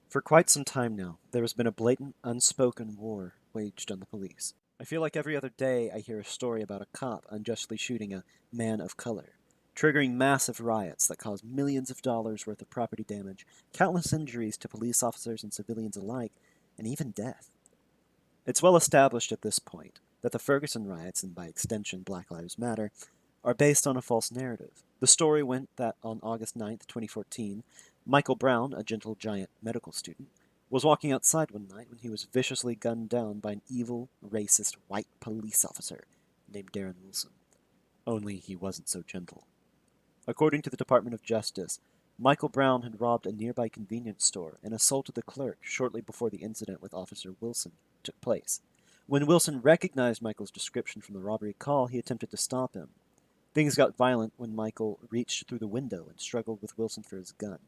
For quite some time now, there has been a blatant, unspoken war waged on the police. I feel like every other day I hear a story about a cop unjustly shooting a man of color, triggering massive riots that cause millions of dollars worth of property damage, countless injuries to police officers and civilians alike, and even death. It's well established at this point that the Ferguson riots, and by extension Black Lives Matter, are based on a false narrative. The story went that on August 9th, 2014, Michael Brown, a gentle giant medical student, was walking outside one night when he was viciously gunned down by an evil, racist white police officer named Darren Wilson. Only he wasn't so gentle. According to the Department of Justice, Michael Brown had robbed a nearby convenience store and assaulted the clerk shortly before the incident with Officer Wilson took place. When Wilson recognized Michael's description from the robbery call, he attempted to stop him. Things got violent when Michael reached through the window and struggled with Wilson for his gun.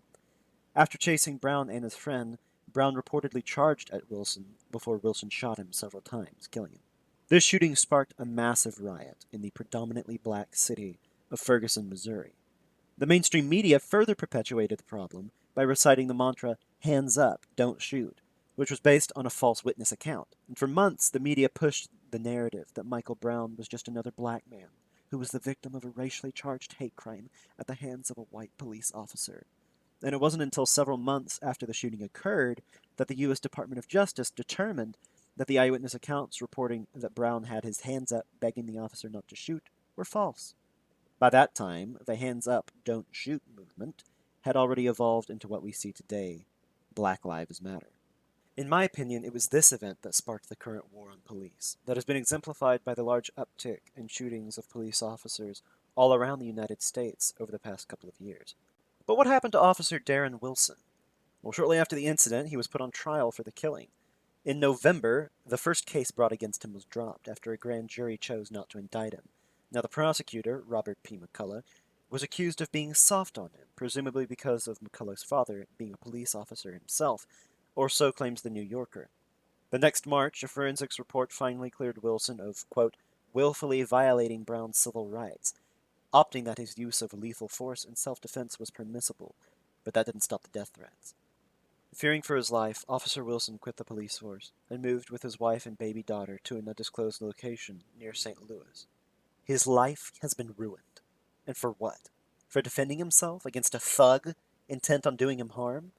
After chasing Brown and his friend, Brown reportedly charged at Wilson before Wilson shot him several times, killing him. This shooting sparked a massive riot in the predominantly black city of Ferguson, Missouri. The mainstream media further perpetuated the problem by reciting the mantra, "Hands up, don't shoot," which was based on a false witness account. And for months, the media pushed the narrative that Michael Brown was just another black man who was the victim of a racially charged hate crime at the hands of a white police officer. And it wasn't until several months after the shooting occurred that the U.S. Department of Justice determined that the eyewitness accounts reporting that Brown had his hands up begging the officer not to shoot were false. By that time, the hands up, don't shoot movement had already evolved into what we see today, Black Lives Matter. In my opinion, it was this event that sparked the current war on police, that has been exemplified by the large uptick in shootings of police officers all around the United States over the past couple of years. But what happened to Officer Darren Wilson? Well, shortly after the incident, he was put on trial for the killing. In November, the first case brought against him was dropped after a grand jury chose not to indict him. Now, the prosecutor, Robert P. McCullough, was accused of being soft on him, presumably because of McCullough's father being a police officer himself, or so claims the New Yorker. The next March, a forensics report finally cleared Wilson of, quote, willfully violating Brown's civil rights, opting that his use of lethal force in self-defense was permissible, but that didn't stop the death threats. Fearing for his life, Officer Wilson quit the police force and moved with his wife and baby daughter to an undisclosed location near St. Louis. His life has been ruined. And for what? For defending himself against a thug intent on doing him harm?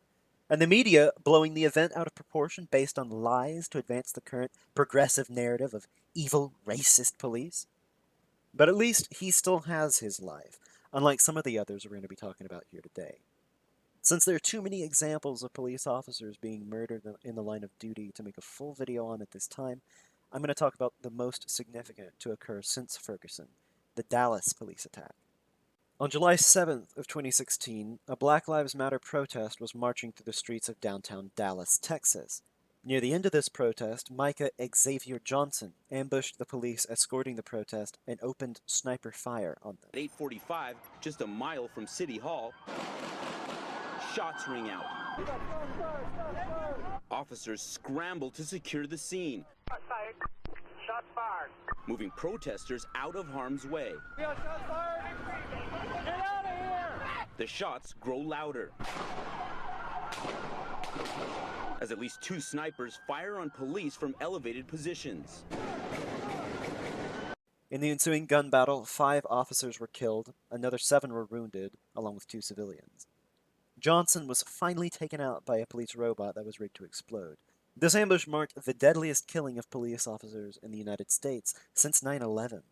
And the media blowing the event out of proportion based on lies to advance the current progressive narrative of evil, racist police? But at least he still has his life, unlike some of the others we're going to be talking about here today. Since there are too many examples of police officers being murdered in the line of duty to make a full video on at this time, I'm going to talk about the most significant to occur since Ferguson, the Dallas police attack. On July 7th of 2016, a Black Lives Matter protest was marching through the streets of downtown Dallas, Texas. Near the end of this protest, Micah Xavier Johnson ambushed the police escorting the protest and opened sniper fire on them. At 8:45, just a mile from City Hall, shots ring out. Officers scramble to secure the scene, Shots fired. Shots fired. moving protesters out of harm's way. We got shots fired. Get out of here. The shots grow louder as at least two snipers fire on police from elevated positions. In the ensuing gun battle, 5 officers were killed, another 7 were wounded, along with 2 civilians. Johnson was finally taken out by a police robot that was rigged to explode. This ambush marked the deadliest killing of police officers in the United States since 9/11,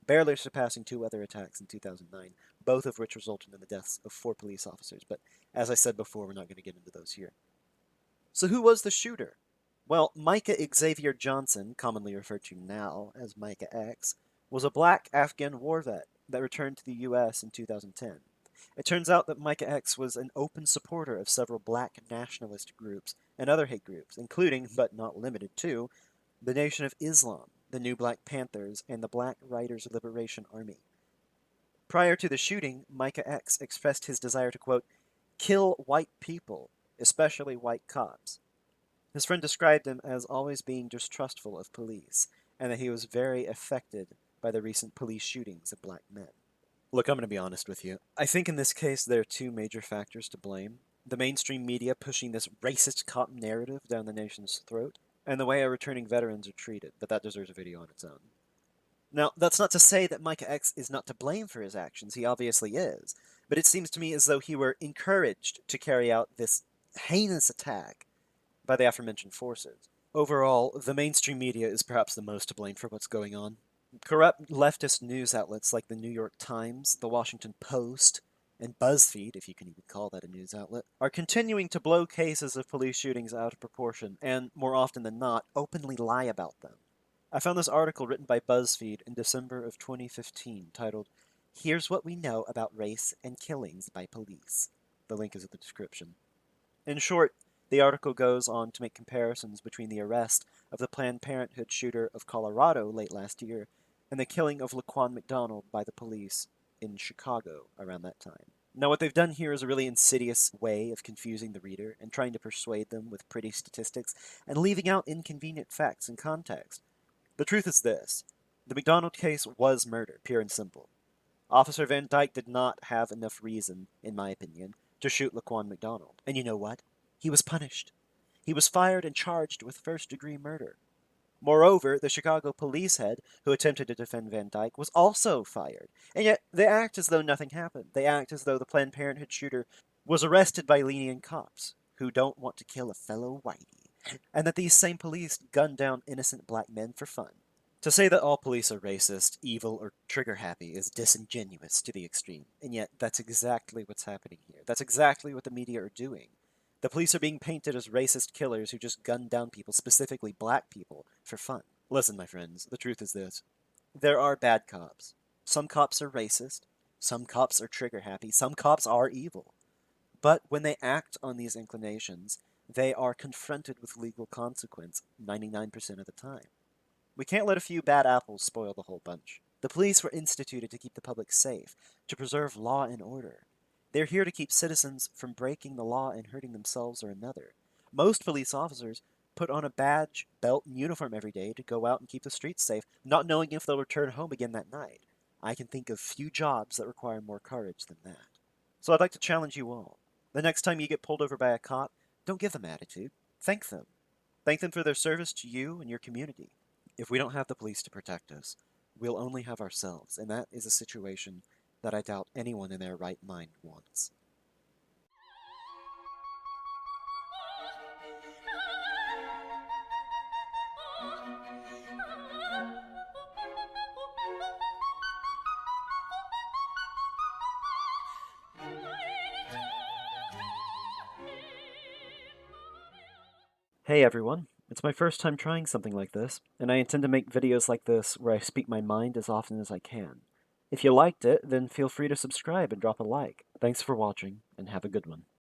barely surpassing 2 other attacks in 2009, both of which resulted in the deaths of 4 police officers, but as I said before, we're not going to get into those here. So who was the shooter? Well, Micah Xavier Johnson, commonly referred to now as Micah X, was a black Afghan war vet that returned to the U.S. in 2010. It turns out that Micah X was an open supporter of several black nationalist groups and other hate groups, including, but not limited to, the Nation of Islam, the New Black Panthers, and the Black Riders Liberation Army. Prior to the shooting, Micah X expressed his desire to, quote, kill white people, especially white cops. His friend described him as always being distrustful of police, and that he was very affected by the recent police shootings of black men. Look, I'm going to be honest with you. I think in this case there are 2 major factors to blame. the mainstream media pushing this racist cop narrative down the nation's throat, and the way our returning veterans are treated, but that deserves a video on its own. Now, that's not to say that Micah X is not to blame for his actions, he obviously is, but it seems to me as though he were encouraged to carry out this heinous attack by the aforementioned forces. Overall, the mainstream media is perhaps the most to blame for what's going on. Corrupt leftist news outlets like the New York Times, the Washington Post, and Buzzfeed, if you can even call that a news outlet, are continuing to blow cases of police shootings out of proportion and, more often than not, openly lie about them. I found this article written by Buzzfeed in December of 2015 titled, "Here's What We Know About Race and Killings by Police." The link is in the description. In short, the article goes on to make comparisons between the arrest of the Planned Parenthood shooter of Colorado late last year and the killing of Laquan McDonald by the police in Chicago around that time. Now, what they've done here is a really insidious way of confusing the reader and trying to persuade them with pretty statistics and leaving out inconvenient facts and context. The truth is this: the McDonald case was murder, pure and simple. Officer Van Dyke did not have enough reason, in my opinion, to shoot Laquan McDonald. And you know what? He was punished. He was fired and charged with first-degree murder. Moreover, the Chicago police head who attempted to defend Van Dyke was also fired. And yet, they act as though nothing happened. They act as though the Planned Parenthood shooter was arrested by lenient cops who don't want to kill a fellow whitey, and that these same police gunned down innocent black men for fun. To say that all police are racist, evil, or trigger-happy is disingenuous to the extreme, and yet that's exactly what's happening here. That's exactly what the media are doing. The police are being painted as racist killers who just gun down people, specifically black people, for fun. Listen, my friends, the truth is this. There are bad cops. Some cops are racist. Some cops are trigger-happy. Some cops are evil. But when they act on these inclinations, they are confronted with legal consequence 99% of the time. We can't let a few bad apples spoil the whole bunch. The police were instituted to keep the public safe, to preserve law and order. They're here to keep citizens from breaking the law and hurting themselves or another. Most police officers put on a badge, belt, and uniform every day to go out and keep the streets safe, not knowing if they'll return home again that night. I can think of few jobs that require more courage than that. So I'd like to challenge you all. The next time you get pulled over by a cop, don't give them attitude. Thank them. Thank them for their service to you and your community. If we don't have the police to protect us, we'll only have ourselves, and that is a situation that I doubt anyone in their right mind wants. Hey everyone, it's my first time trying something like this, and I intend to make videos like this where I speak my mind as often as I can. If you liked it, then feel free to subscribe and drop a like. Thanks for watching, and have a good one.